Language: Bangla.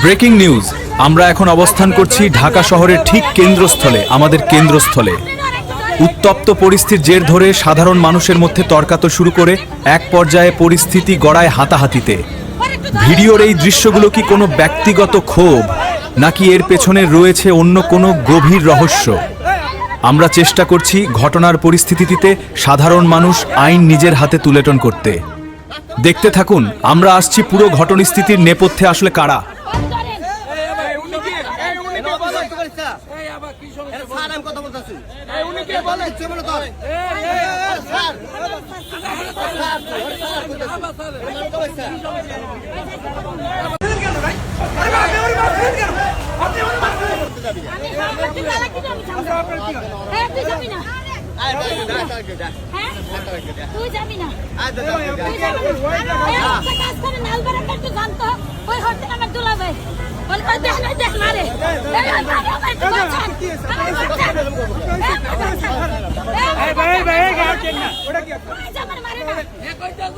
ব্রেকিং নিউজ, আমরা এখন অবস্থান করছি ঢাকা শহরের ঠিক কেন্দ্রস্থলে, আমাদের কেন্দ্রস্থলে। উত্তপ্ত পরিস্থিতির জের ধরে সাধারণ মানুষের মধ্যে তর্কাতে শুরু করে এক পর্যায়ে পরিস্থিতি গড়ায় হাতাহাতিতে। ভিডিওর এই দৃশ্যগুলো কি কোনো ব্যক্তিগত ক্ষোভ, নাকি এর পেছনে রয়েছে অন্য কোনো গভীর রহস্য? আমরা চেষ্টা করছি ঘটনার পরিস্থিতিতে সাধারণ মানুষ আইন নিজের হাতে তুলেটন করতে। দেখতে থাকুন, আমরা আসছি পুরো ঘটনাস্থিতির নেপথ্যে আসলে কারা। তুই যাবি না, কাজ করে নালবাড়া করতে জানতো ওই হতে আমার দুলা ভাই বল করে দেখ না, দেখ মারে ভাই ভাই গাও চেন না ওটা কি আমার মারে না এ কই দাও